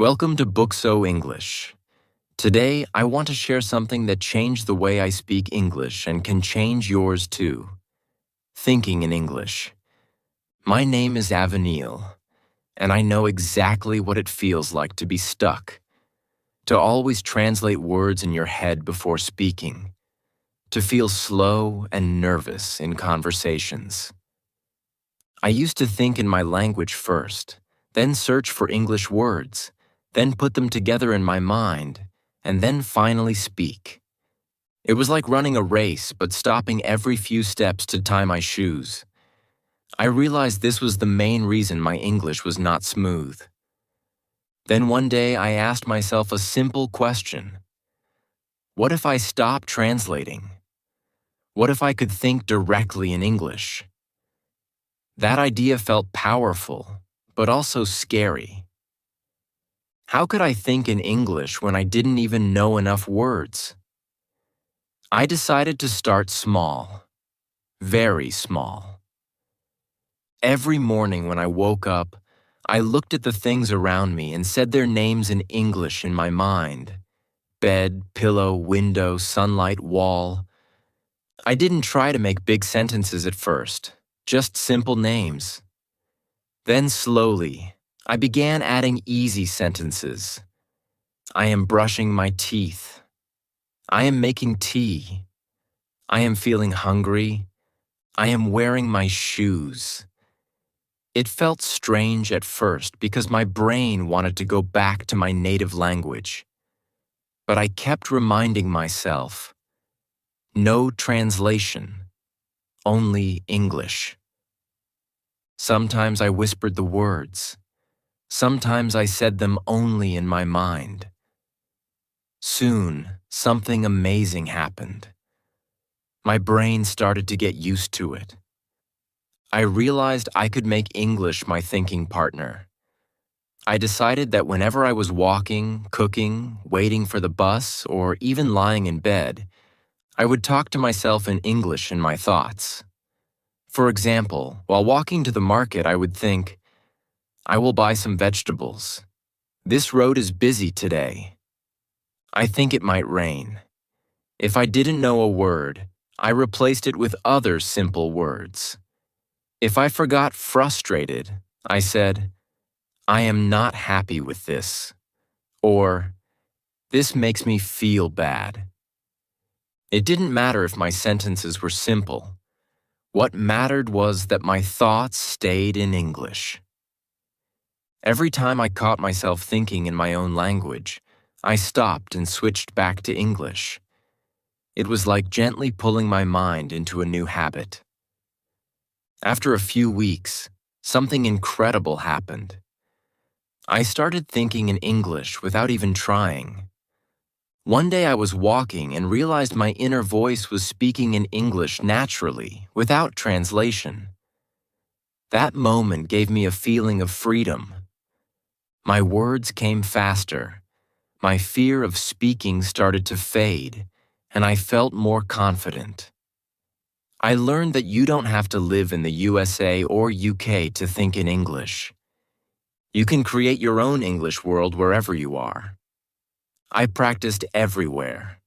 Welcome to Bookso English. Today, I want to share something that changed the way I speak English and can change yours too. Thinking in English. My name is Avenil, and I know exactly what it feels like to be stuck, to always translate words in your head before speaking, to feel slow and nervous in conversations. I used to think in my language first, then search for English words, then put them together in my mind, and then finally speak. It was like running a race, but stopping every few steps to tie my shoes. I realized this was the main reason my English was not smooth. Then one day I asked myself a simple question. What if I stopped translating? What if I could think directly in English? That idea felt powerful, but also scary. How could I think in English when I didn't even know enough words? I decided to start small, very small. Every morning when I woke up, I looked at the things around me and said their names in English in my mind. Bed, pillow, window, sunlight, wall. I didn't try to make big sentences at first, just simple names. Then slowly, I began adding easy sentences. I am brushing my teeth. I am making tea. I am feeling hungry. I am wearing my shoes. It felt strange at first because my brain wanted to go back to my native language. But I kept reminding myself, no translation, only English. Sometimes I whispered the words. Sometimes I said them only in my mind. Soon, something amazing happened. My brain started to get used to it. I realized I could make English my thinking partner. I decided that whenever I was walking, cooking, waiting for the bus, or even lying in bed, I would talk to myself in English in my thoughts. For example, while walking to the market, I would think, I will buy some vegetables. This road is busy today. I think it might rain. If I didn't know a word, I replaced it with other simple words. If I forgot frustrated, I said, I am not happy with this, or this makes me feel bad. It didn't matter if my sentences were simple. What mattered was that my thoughts stayed in English. Every time I caught myself thinking in my own language, I stopped and switched back to English. It was like gently pulling my mind into a new habit. After a few weeks, something incredible happened. I started thinking in English without even trying. One day I was walking and realized my inner voice was speaking in English naturally, without translation. That moment gave me a feeling of freedom. My words came faster. My fear of speaking started to fade, and I felt more confident. I learned that you don't have to live in the USA or UK to think in English. You can create your own English world wherever you are. I practiced everywhere.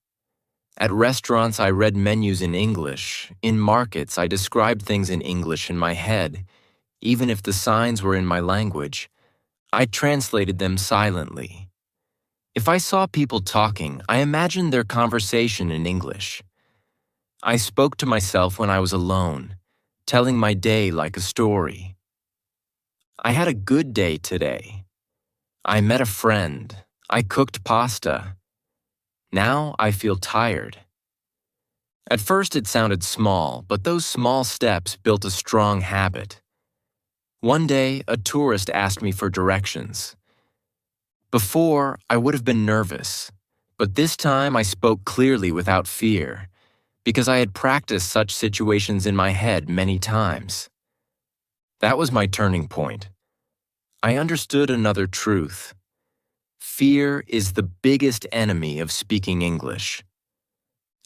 At restaurants, I read menus in English. In markets, I described things in English in my head. Even if the signs were in my language, I translated them silently. If I saw people talking, I imagined their conversation in English. I spoke to myself when I was alone, telling my day like a story. I had a good day today. I met a friend. I cooked pasta. Now I feel tired. At first it sounded small, but those small steps built a strong habit. One day, a tourist asked me for directions. Before, I would have been nervous, but this time I spoke clearly without fear, because I had practiced such situations in my head many times. That was my turning point. I understood another truth. Fear is the biggest enemy of speaking English.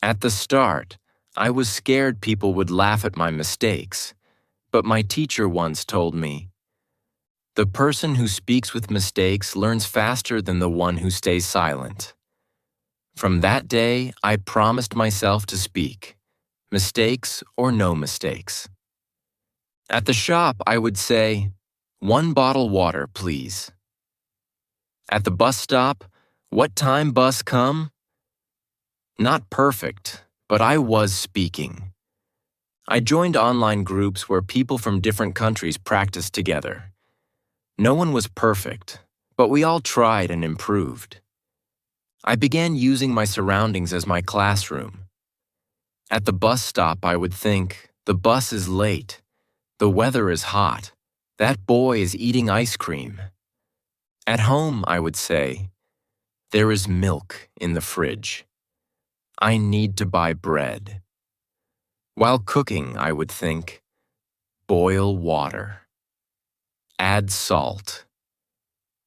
At the start, I was scared people would laugh at my mistakes, but my teacher once told me, The person who speaks with mistakes learns faster than the one who stays silent. From that day, I promised myself to speak, mistakes or no mistakes. At the shop, I would say, "1 bottle water, please." At the bus stop, "What time bus come?" Not perfect, but I was speaking. I joined online groups where people from different countries practiced together. No one was perfect, but we all tried and improved. I began using my surroundings as my classroom. At the bus stop, I would think, the bus is late, the weather is hot, that boy is eating ice cream. At home, I would say, there is milk in the fridge. I need to buy bread. While cooking, I would think, boil water. Add salt.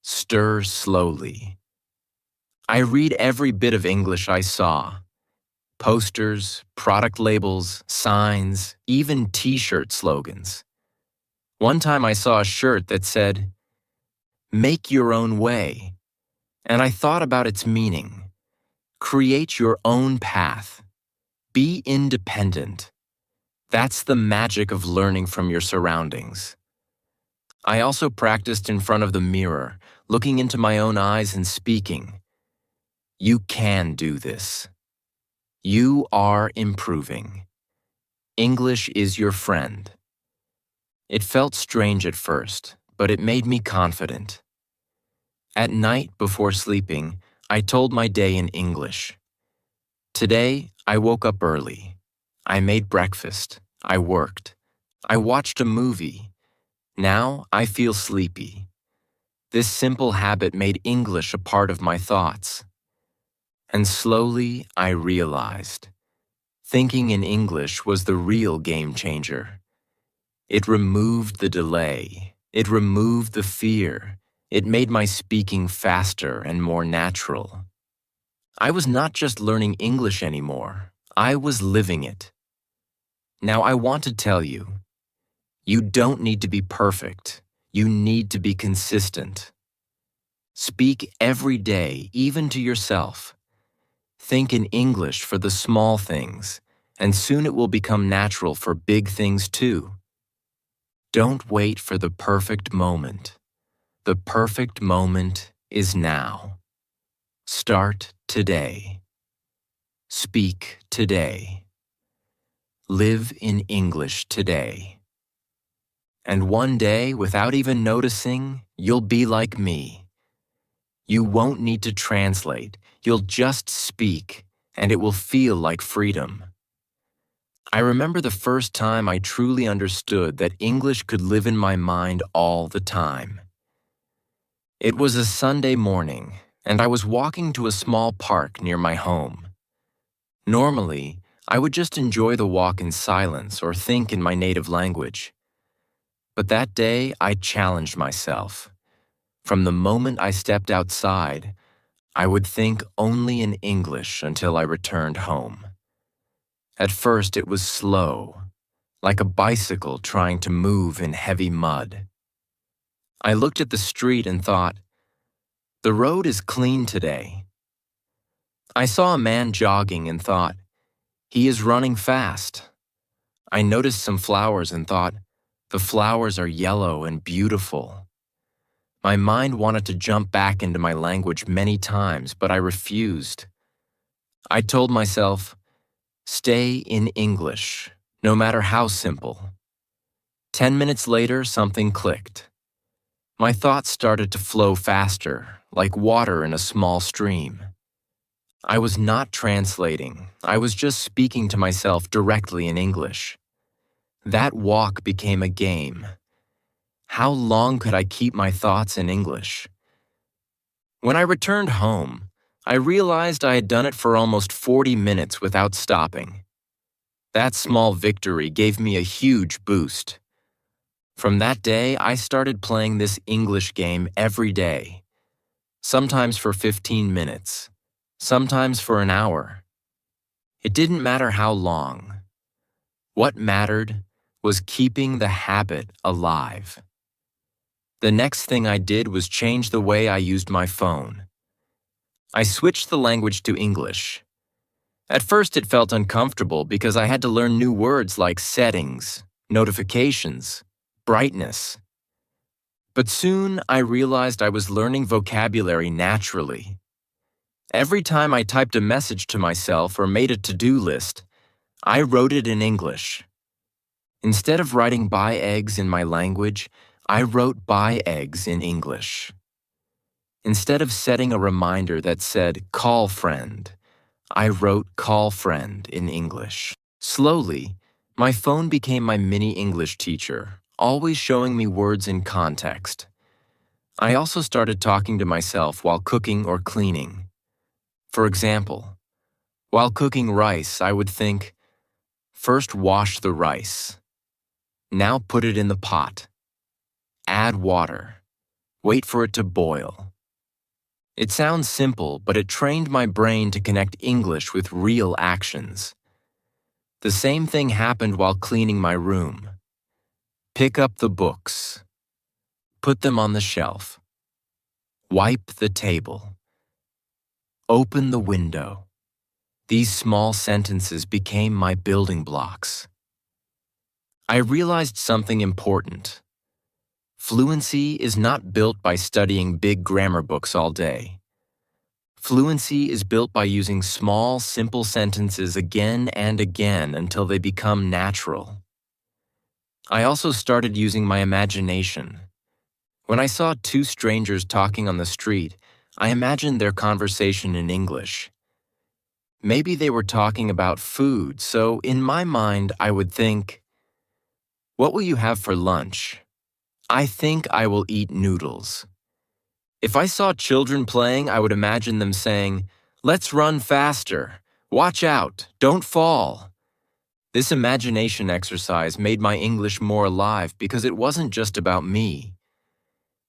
Stir slowly. I read every bit of English I saw. Posters, product labels, signs, even t-shirt slogans. One time I saw a shirt that said, "Make your own way," and I thought about its meaning. Create your own path. Be independent. That's the magic of learning from your surroundings. I also practiced in front of the mirror, looking into my own eyes and speaking. You can do this. You are improving. English is your friend. It felt strange at first, but it made me confident. At night before sleeping, I told my day in English. Today, I woke up early. I made breakfast. I worked. I watched a movie. Now I feel sleepy. This simple habit made English a part of my thoughts. And slowly I realized, thinking in English was the real game changer. It removed the delay. It removed the fear. It made my speaking faster and more natural. I was not just learning English anymore. I was living it. Now I want to tell you, you don't need to be perfect. You need to be consistent. Speak every day, even to yourself. Think in English for the small things, and soon it will become natural for big things too. Don't wait for the perfect moment. The perfect moment is now. Start today. Speak today. Live in English today. And one day, without even noticing, you'll be like me. You won't need to translate. You'll just speak, and it will feel like freedom. I remember the first time I truly understood that English could live in my mind all the time. It was a Sunday morning, and I was walking to a small park near my home. Normally, I would just enjoy the walk in silence or think in my native language. But that day, I challenged myself. From the moment I stepped outside, I would think only in English until I returned home. At first, it was slow, like a bicycle trying to move in heavy mud. I looked at the street and thought, the road is clean today. I saw a man jogging and thought, he is running fast. I noticed some flowers and thought, the flowers are yellow and beautiful. My mind wanted to jump back into my language many times, but I refused. I told myself, stay in English, no matter how simple. 10 minutes later, something clicked. My thoughts started to flow faster, like water in a small stream. I was not translating. I was just speaking to myself directly in English. That walk became a game. How long could I keep my thoughts in English? When I returned home, I realized I had done it for almost 40 minutes without stopping. That small victory gave me a huge boost. From that day, I started playing this English game every day, sometimes for 15 minutes, sometimes for an hour. It didn't matter how long. What mattered was keeping the habit alive. The next thing I did was change the way I used my phone. I switched the language to English. At first, it felt uncomfortable because I had to learn new words like settings, notifications, brightness. But soon, I realized I was learning vocabulary naturally. Every time I typed a message to myself or made a to-do list, I wrote it in English. Instead of writing buy eggs in my language, I wrote buy eggs in English. Instead of setting a reminder that said call friend, I wrote call friend in English. Slowly, my phone became my mini English teacher, always showing me words in context. I also started talking to myself while cooking or cleaning. For example, while cooking rice, I would think, first wash the rice. Now put it in the pot. Add water. Wait for it to boil. It sounds simple, but it trained my brain to connect English with real actions. The same thing happened while cleaning my room. Pick up the books. Put them on the shelf. Wipe the table. Open the window. These small sentences became my building blocks. I realized something important. Fluency is not built by studying big grammar books all day. Fluency is built by using small, simple sentences again and again until they become natural. I also started using my imagination. When I saw two strangers talking on the street, I imagined their conversation in English. Maybe they were talking about food, so in my mind I would think, "What will you have for lunch?" "I think I will eat noodles." If I saw children playing, I would imagine them saying, "Let's run faster. Watch out. Don't fall." This imagination exercise made my English more alive because it wasn't just about me.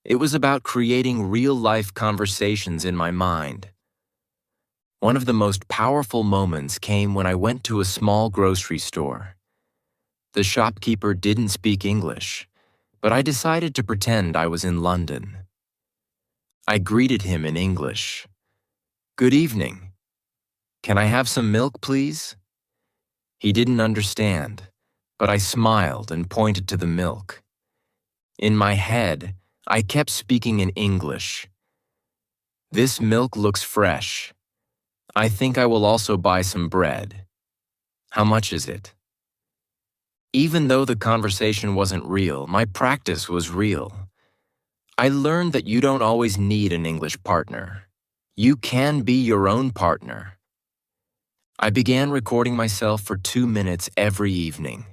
It was about creating real-life conversations in my mind. One of the most powerful moments came when I went to a small grocery store. The shopkeeper didn't speak English, but I decided to pretend I was in London. I greeted him in English. "Good evening. Can I have some milk, please?" He didn't understand, but I smiled and pointed to the milk. In my head, I kept speaking in English. "This milk looks fresh. I think I will also buy some bread. How much is it?" Even though the conversation wasn't real, my practice was real. I learned that you don't always need an English partner. You can be your own partner. I began recording myself for 2 minutes every evening.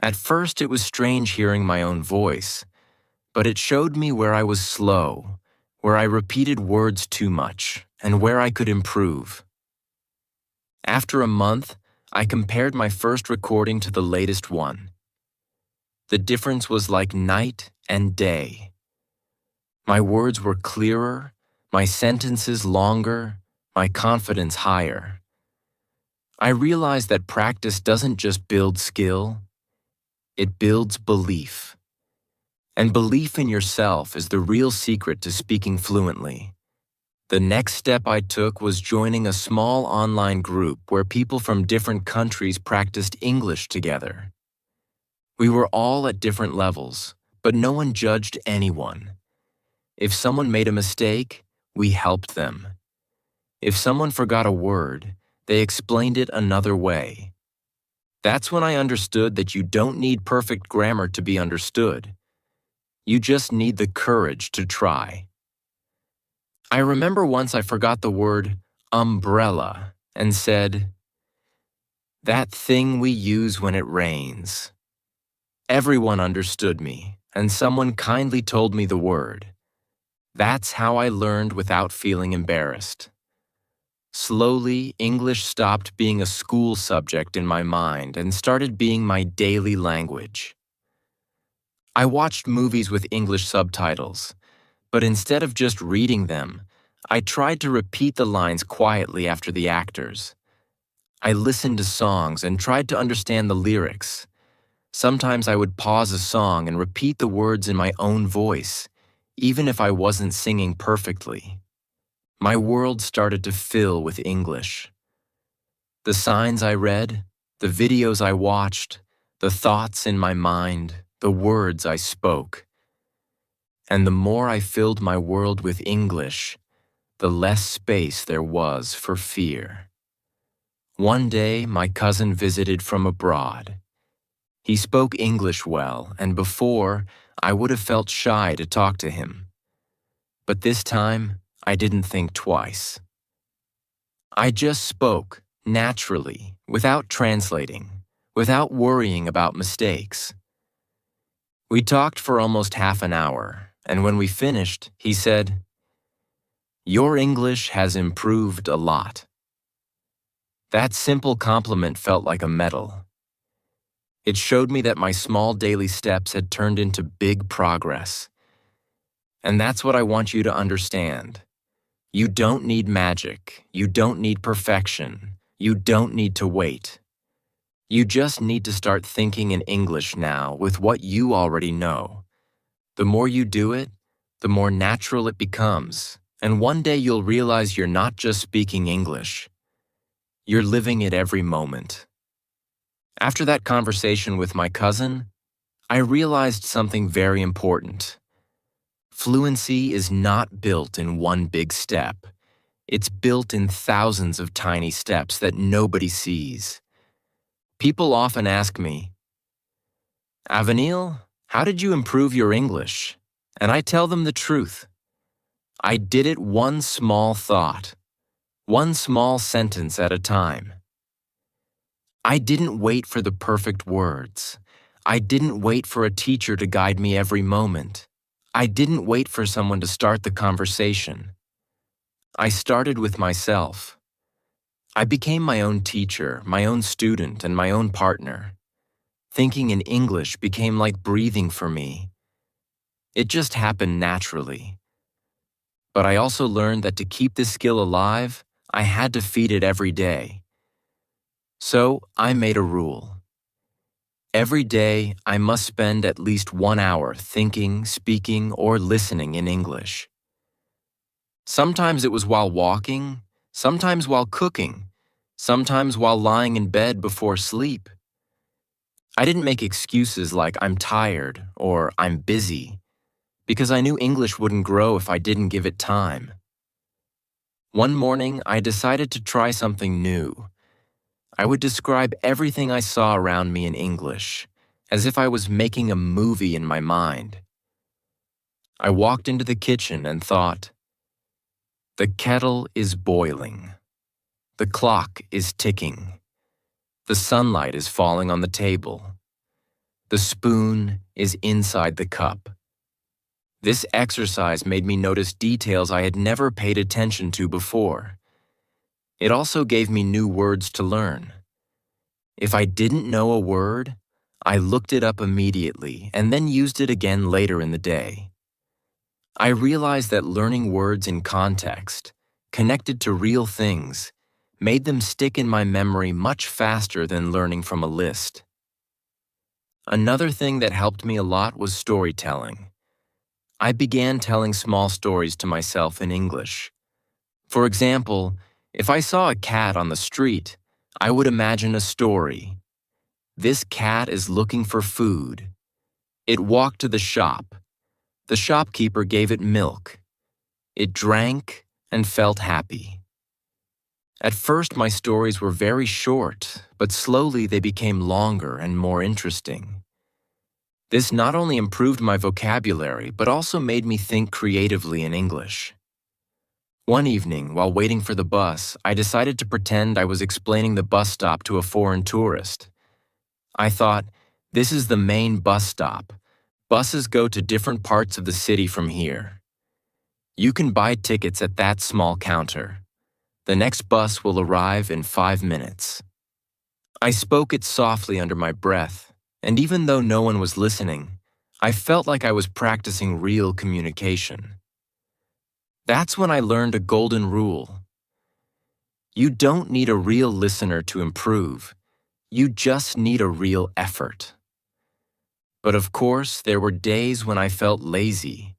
At first, it was strange hearing my own voice, but it showed me where I was slow, where I repeated words too much, and where I could improve. After a month, I compared my first recording to the latest one. The difference was like night and day. My words were clearer, my sentences longer, my confidence higher. I realized that practice doesn't just build skill, it builds belief. And belief in yourself is the real secret to speaking fluently. The next step I took was joining a small online group where people from different countries practiced English together. We were all at different levels, but no one judged anyone. If someone made a mistake, we helped them. If someone forgot a word, they explained it another way. That's when I understood that you don't need perfect grammar to be understood. You just need the courage to try. I remember once I forgot the word umbrella and said, "That thing we use when it rains." Everyone understood me, and someone kindly told me the word. That's how I learned without feeling embarrassed. Slowly, English stopped being a school subject in my mind and started being my daily language. I watched movies with English subtitles, but instead of just reading them, I tried to repeat the lines quietly after the actors. I listened to songs and tried to understand the lyrics. Sometimes I would pause a song and repeat the words in my own voice, even if I wasn't singing perfectly. My world started to fill with English. The signs I read, the videos I watched, the thoughts in my mind, the words I spoke. And the more I filled my world with English, the less space there was for fear. One day, my cousin visited from abroad. He spoke English well, and before, I would have felt shy to talk to him. But this time, I didn't think twice. I just spoke, naturally, without translating, without worrying about mistakes. We talked for almost half an hour, and when we finished, he said, "Your English has improved a lot." That simple compliment felt like a medal. It showed me that my small daily steps had turned into big progress. And that's what I want you to understand. You don't need magic. You don't need perfection. You don't need to wait. You just need to start thinking in English now with what you already know. The more you do it, the more natural it becomes, and one day you'll realize you're not just speaking English. You're living it every moment. After that conversation with my cousin, I realized something very important. Fluency is not built in one big step. It's built in thousands of tiny steps that nobody sees. People often ask me, "Avenil, how did you improve your English?" And I tell them the truth. I did it one small thought, one small sentence at a time. I didn't wait for the perfect words. I didn't wait for a teacher to guide me every moment. I didn't wait for someone to start the conversation. I started with myself. I became my own teacher, my own student, and my own partner. Thinking in English became like breathing for me. It just happened naturally. But I also learned that to keep this skill alive, I had to feed it every day. So I made a rule. Every day, I must spend at least 1 hour thinking, speaking, or listening in English. Sometimes it was while walking, sometimes while cooking, sometimes while lying in bed before sleep. I didn't make excuses like "I'm tired" or "I'm busy," because I knew English wouldn't grow if I didn't give it time. One morning, I decided to try something new. I would describe everything I saw around me in English, as if I was making a movie in my mind. I walked into the kitchen and thought, "The kettle is boiling. The clock is ticking. The sunlight is falling on the table. The spoon is inside the cup." This exercise made me notice details I had never paid attention to before. It also gave me new words to learn. If I didn't know a word, I looked it up immediately and then used it again later in the day. I realized that learning words in context, connected to real things, made them stick in my memory much faster than learning from a list. Another thing that helped me a lot was storytelling. I began telling small stories to myself in English. For example, if I saw a cat on the street, I would imagine a story. This cat is looking for food. It walked to the shop. The shopkeeper gave it milk. It drank and felt happy. At first, my stories were very short, but slowly they became longer and more interesting. This not only improved my vocabulary, but also made me think creatively in English. One evening, while waiting for the bus, I decided to pretend I was explaining the bus stop to a foreign tourist. I thought, "This is the main bus stop. Buses go to different parts of the city from here. You can buy tickets at that small counter. The next bus will arrive in 5 minutes." I spoke it softly under my breath, and even though no one was listening, I felt like I was practicing real communication. That's when I learned a golden rule. You don't need a real listener to improve. You just need a real effort. But of course, there were days when I felt lazy,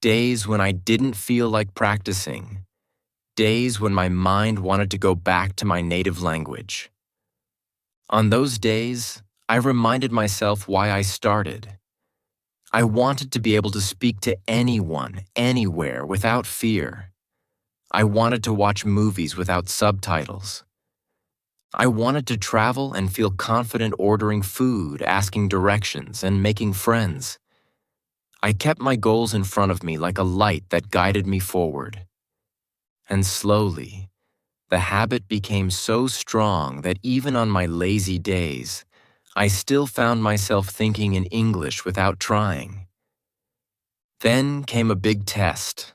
days when I didn't feel like practicing, days when my mind wanted to go back to my native language. On those days, I reminded myself why I started. I wanted to be able to speak to anyone, anywhere, without fear. I wanted to watch movies without subtitles. I wanted to travel and feel confident ordering food, asking directions, and making friends. I kept my goals in front of me like a light that guided me forward. And slowly, the habit became so strong that even on my lazy days, I still found myself thinking in English without trying. Then came a big test.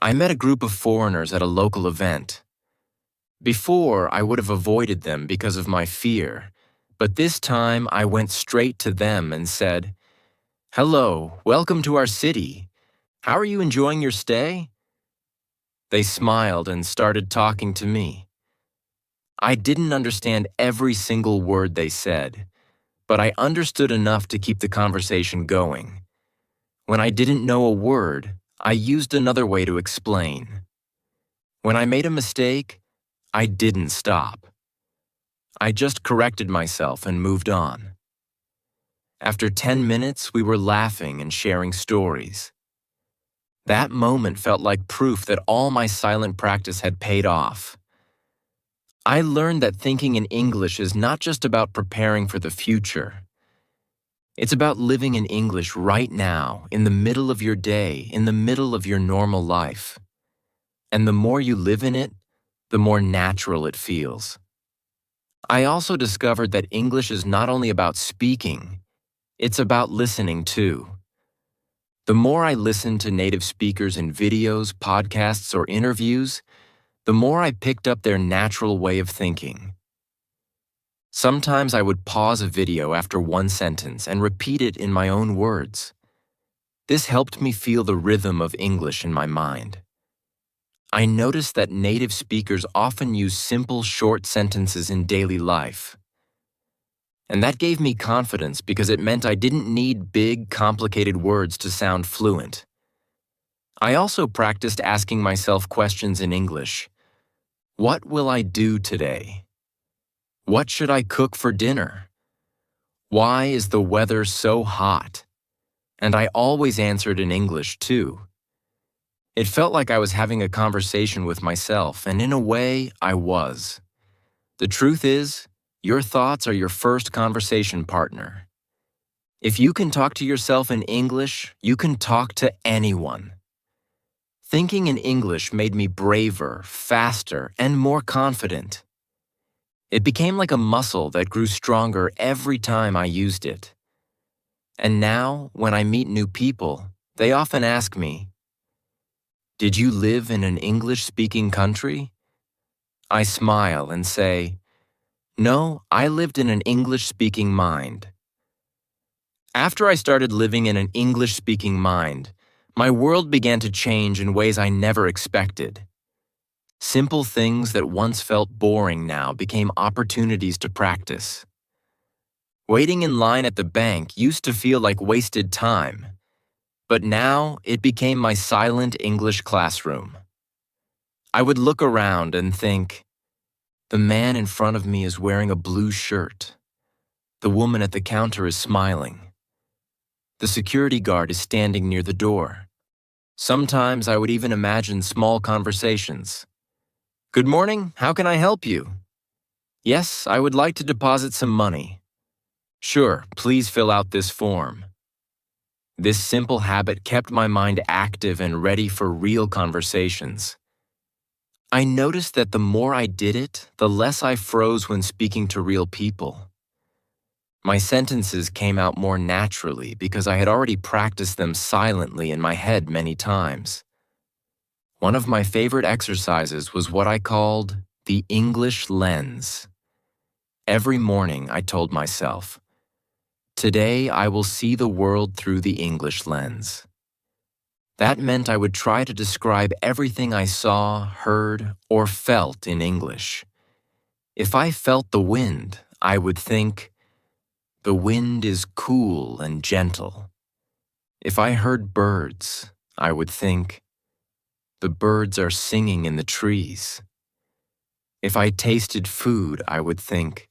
I met a group of foreigners at a local event. Before, I would have avoided them because of my fear, but this time I went straight to them and said, "Hello, welcome to our city. How are you enjoying your stay?" They smiled and started talking to me. I didn't understand every single word they said, but I understood enough to keep the conversation going. When I didn't know a word, I used another way to explain. When I made a mistake, I didn't stop. I just corrected myself and moved on. After 10 minutes, we were laughing and sharing stories. That moment felt like proof that all my silent practice had paid off. I learned that thinking in English is not just about preparing for the future. It's about living in English right now, in the middle of your day, in the middle of your normal life. And the more you live in it, the more natural it feels. I also discovered that English is not only about speaking, it's about listening too. The more I listened to native speakers in videos, podcasts, or interviews, the more I picked up their natural way of thinking. Sometimes I would pause a video after one sentence and repeat it in my own words. This helped me feel the rhythm of English in my mind. I noticed that native speakers often use simple, short sentences in daily life. And that gave me confidence because it meant I didn't need big, complicated words to sound fluent. I also practiced asking myself questions in English. What will I do today? What should I cook for dinner? Why is the weather so hot? And I always answered in English, too. It felt like I was having a conversation with myself, and in a way, I was. The truth is, your thoughts are your first conversation partner. If you can talk to yourself in English, you can talk to anyone. Thinking in English made me braver, faster, and more confident. It became like a muscle that grew stronger every time I used it. And now, when I meet new people, they often ask me, "Did you live in an English-speaking country?" I smile and say, "No, I lived in an English-speaking mind." After I started living in an English-speaking mind, my world began to change in ways I never expected. Simple things that once felt boring now became opportunities to practice. Waiting in line at the bank used to feel like wasted time, but now it became my silent English classroom. I would look around and think, the man in front of me is wearing a blue shirt. The woman at the counter is smiling. The security guard is standing near the door. Sometimes I would even imagine small conversations. "Good morning, how can I help you?" "Yes, I would like to deposit some money." "Sure, please fill out this form." This simple habit kept my mind active and ready for real conversations. I noticed that the more I did it, the less I froze when speaking to real people. My sentences came out more naturally because I had already practiced them silently in my head many times. One of my favorite exercises was what I called the English lens. Every morning I told myself, "Today I will see the world through the English lens." That meant I would try to describe everything I saw, heard, or felt in English. If I felt the wind, I would think, The wind is cool and gentle. If I heard birds, I would think, the birds are singing in the trees. If I tasted food, I would think,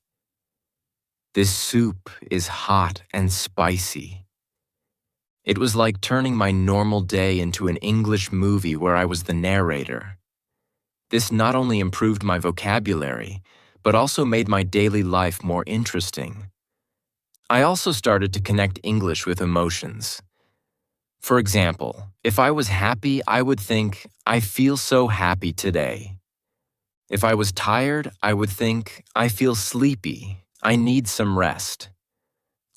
this soup is hot and spicy. It was like turning my normal day into an English movie where I was the narrator. This not only improved my vocabulary, but also made my daily life more interesting. I also started to connect English with emotions. For example, if I was happy, I would think, I feel so happy today. If I was tired, I would think, I feel sleepy, I need some rest.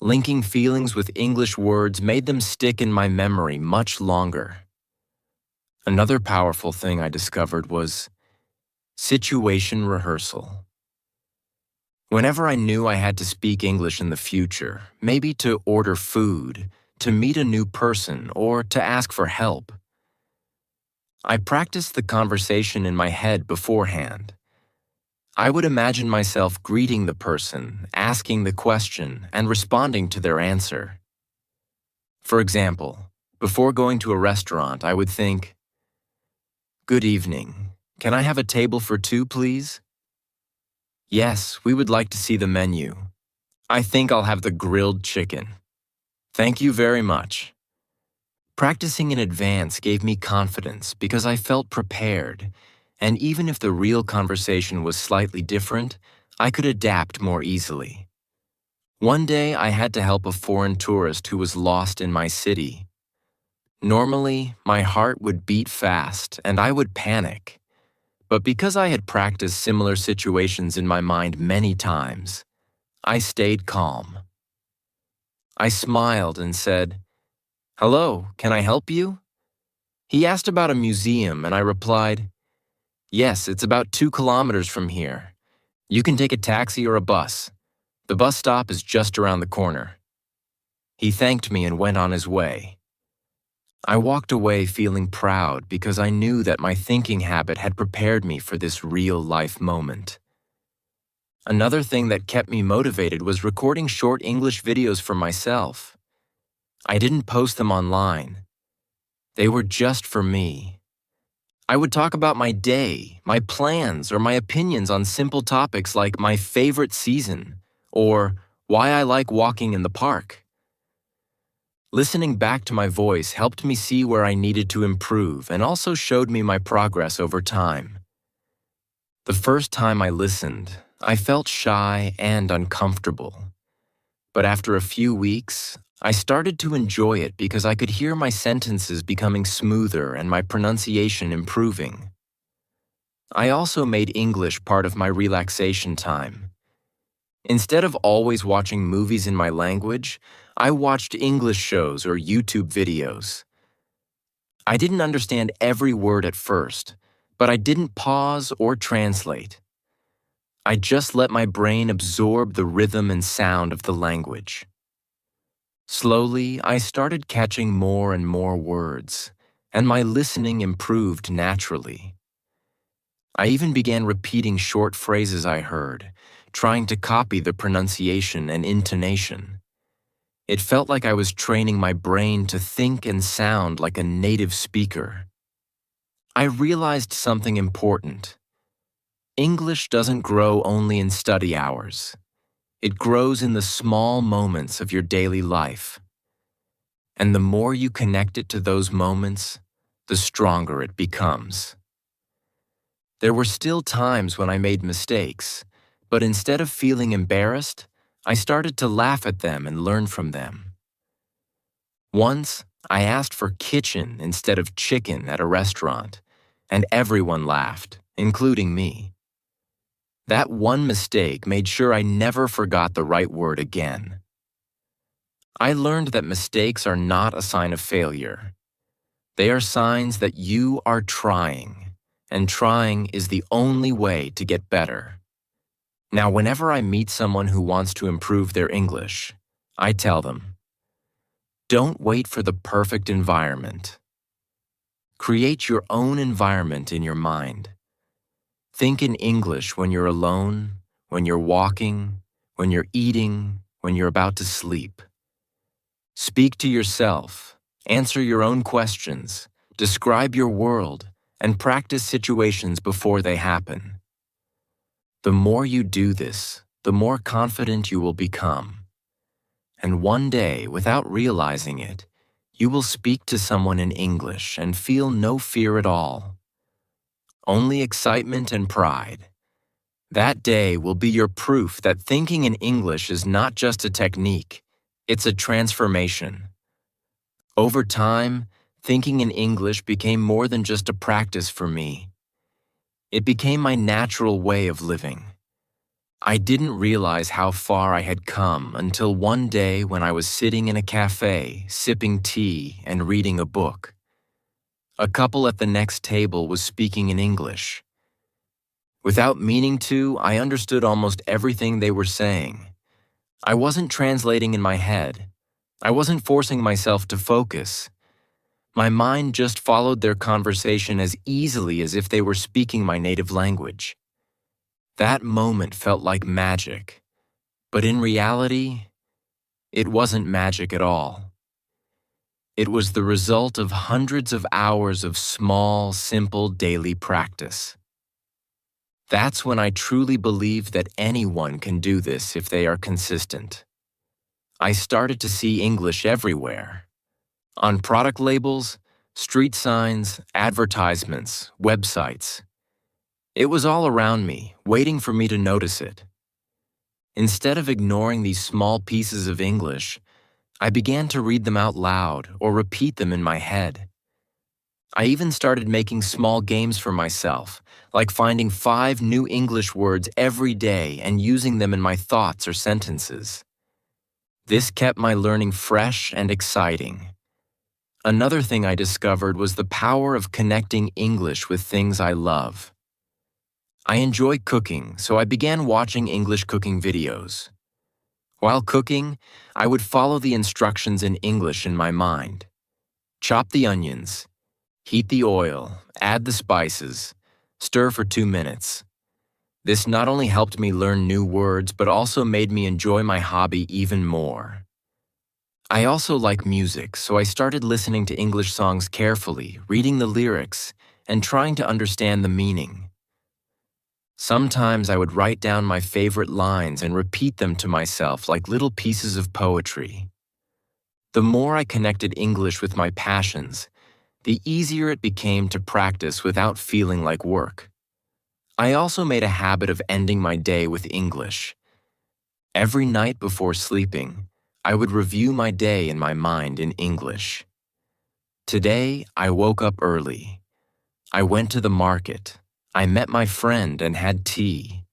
Linking feelings with English words made them stick in my memory much longer. Another powerful thing I discovered was situation rehearsal. Whenever I knew I had to speak English in the future, maybe to order food, to meet a new person, or to ask for help, I practiced the conversation in my head beforehand. I would imagine myself greeting the person, asking the question, and responding to their answer. For example, before going to a restaurant, I would think, "Good evening. Can I have a table for two, please?" "Yes, we would like to see the menu. I think I'll have the grilled chicken. Thank you very much." Practicing in advance gave me confidence because I felt prepared, and even if the real conversation was slightly different, I could adapt more easily. One day, I had to help a foreign tourist who was lost in my city. Normally, my heart would beat fast and I would panic. But because I had practiced similar situations in my mind many times, I stayed calm. I smiled and said, "Hello, can I help you?" He asked about a museum and I replied, "Yes, it's about 2 kilometers from here. You can take a taxi or a bus. The bus stop is just around the corner." He thanked me and went on his way. I walked away feeling proud because I knew that my thinking habit had prepared me for this real-life moment. Another thing that kept me motivated was recording short English videos for myself. I didn't post them online. They were just for me. I would talk about my day, my plans, or my opinions on simple topics like my favorite season, or why I like walking in the park. Listening back to my voice helped me see where I needed to improve and also showed me my progress over time. The first time I listened, I felt shy and uncomfortable. But after a few weeks, I started to enjoy it because I could hear my sentences becoming smoother and my pronunciation improving. I also made English part of my relaxation time. Instead of always watching movies in my language, I watched English shows or YouTube videos. I didn't understand every word at first, but I didn't pause or translate. I just let my brain absorb the rhythm and sound of the language. Slowly, I started catching more and more words, and my listening improved naturally. I even began repeating short phrases I heard, trying to copy the pronunciation and intonation. It felt like I was training my brain to think and sound like a native speaker. I realized something important. English doesn't grow only in study hours. It grows in the small moments of your daily life. And the more you connect it to those moments, the stronger it becomes. There were still times when I made mistakes, but instead of feeling embarrassed, I started to laugh at them and learn from them. Once, I asked for kitchen instead of chicken at a restaurant, and everyone laughed, including me. That one mistake made sure I never forgot the right word again. I learned that mistakes are not a sign of failure. They are signs that you are trying, and trying is the only way to get better. Now, whenever I meet someone who wants to improve their English, I tell them, don't wait for the perfect environment. Create your own environment in your mind. Think in English when you're alone, when you're walking, when you're eating, when you're about to sleep. Speak to yourself, answer your own questions, describe your world, and practice situations before they happen. The more you do this, the more confident you will become. And one day, without realizing it, you will speak to someone in English and feel no fear at all. Only excitement and pride. That day will be your proof that thinking in English is not just a technique, it's a transformation. Over time, thinking in English became more than just a practice for me. It became my natural way of living. I didn't realize how far I had come until one day when I was sitting in a cafe, sipping tea and reading a book. A couple at the next table was speaking in English. Without meaning to, I understood almost everything they were saying. I wasn't translating in my head. I wasn't forcing myself to focus. My mind just followed their conversation as easily as if they were speaking my native language. That moment felt like magic, but in reality, it wasn't magic at all. It was the result of hundreds of hours of small, simple daily practice. That's when I truly believed that anyone can do this if they are consistent. I started to see English everywhere. On product labels, street signs, advertisements, websites. It was all around me, waiting for me to notice it. Instead of ignoring these small pieces of English, I began to read them out loud or repeat them in my head. I even started making small games for myself, like finding 5 new English words every day and using them in my thoughts or sentences. This kept my learning fresh and exciting. Another thing I discovered was the power of connecting English with things I love. I enjoy cooking, so I began watching English cooking videos. While cooking, I would follow the instructions in English in my mind. Chop the onions, heat the oil, add the spices, stir for 2 minutes. This not only helped me learn new words, but also made me enjoy my hobby even more. I also like music, so I started listening to English songs carefully, reading the lyrics, and trying to understand the meaning. Sometimes I would write down my favorite lines and repeat them to myself like little pieces of poetry. The more I connected English with my passions, the easier it became to practice without feeling like work. I also made a habit of ending my day with English. Every night before sleeping, I would review my day in my mind in English. Today, I woke up early. I went to the market. I met my friend and had tea.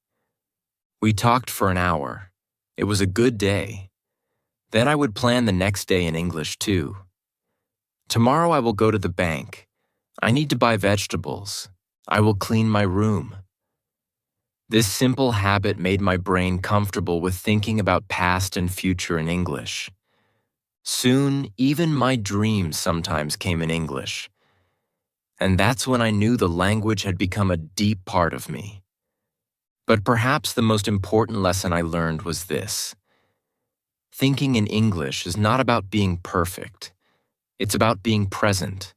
We talked for an hour. It was a good day. Then I would plan the next day in English too. Tomorrow I will go to the bank. I need to buy vegetables. I will clean my room. This simple habit made my brain comfortable with thinking about past and future in English. Soon, even my dreams sometimes came in English. And that's when I knew the language had become a deep part of me. But perhaps the most important lesson I learned was this. Thinking in English is not about being perfect. It's about being present.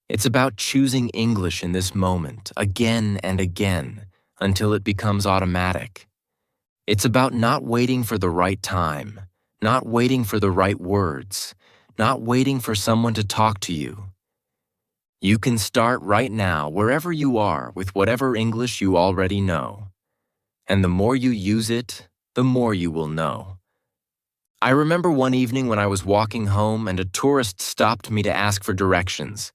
It's about choosing English in this moment again and again until it becomes automatic. It's about not waiting for the right time, not waiting for the right words, not waiting for someone to talk to you. You can start right now wherever you are with whatever English you already know. And the more you use it, the more you will know. I remember one evening when I was walking home and a tourist stopped me to ask for directions.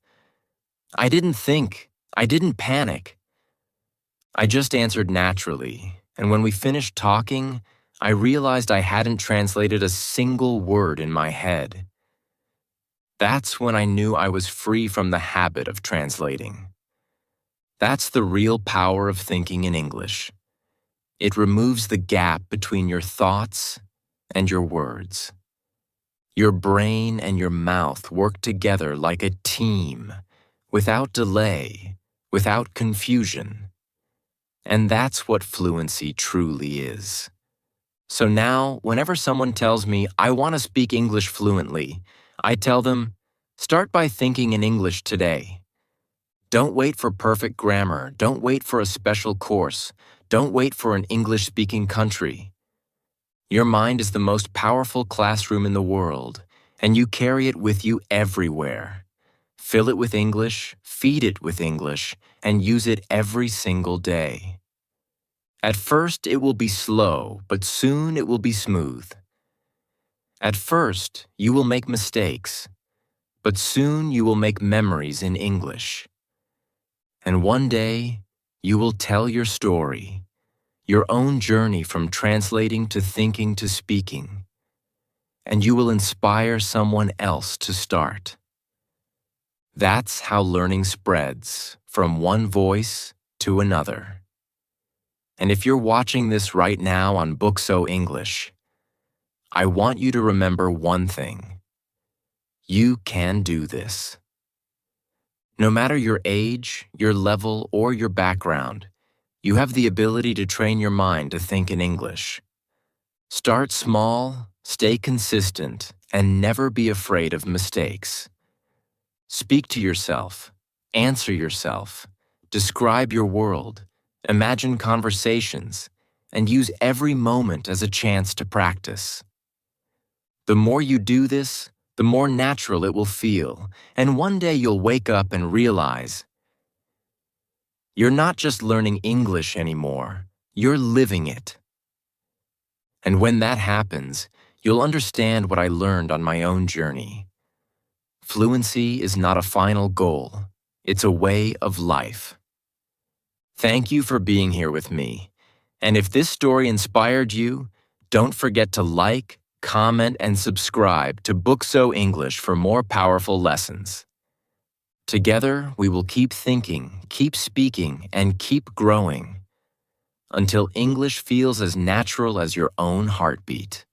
I didn't think. I didn't panic. I just answered naturally, and when we finished talking, I realized I hadn't translated a single word in my head. That's when I knew I was free from the habit of translating. That's the real power of thinking in English. It removes the gap between your thoughts and your words. Your brain and your mouth work together like a team, without delay, without confusion. And that's what fluency truly is. So now, whenever someone tells me I want to speak English fluently, I tell them, start by thinking in English today. Don't wait for perfect grammar. Don't wait for a special course. Don't wait for an English-speaking country. Your mind is the most powerful classroom in the world, and you carry it with you everywhere. Fill it with English, feed it with English, and use it every single day. At first, it will be slow, but soon it will be smooth. At first, you will make mistakes, but soon you will make memories in English. And one day, you will tell your story, your own journey from translating to thinking to speaking, and you will inspire someone else to start. That's how learning spreads from one voice to another. And if you're watching this right now on Bookso English, I want you to remember one thing. You can do this. No matter your age, your level, or your background, you have the ability to train your mind to think in English. Start small, stay consistent, and never be afraid of mistakes. Speak to yourself, answer yourself, describe your world, imagine conversations, and use every moment as a chance to practice. The more you do this, the more natural it will feel, and one day you'll wake up and realize you're not just learning English anymore, you're living it. And when that happens, you'll understand what I learned on my own journey. Fluency is not a final goal, it's a way of life. Thank you for being here with me. And if this story inspired you, don't forget to like, comment, and subscribe to Bookso English for more powerful lessons. Together, we will keep thinking, keep speaking, and keep growing until English feels as natural as your own heartbeat.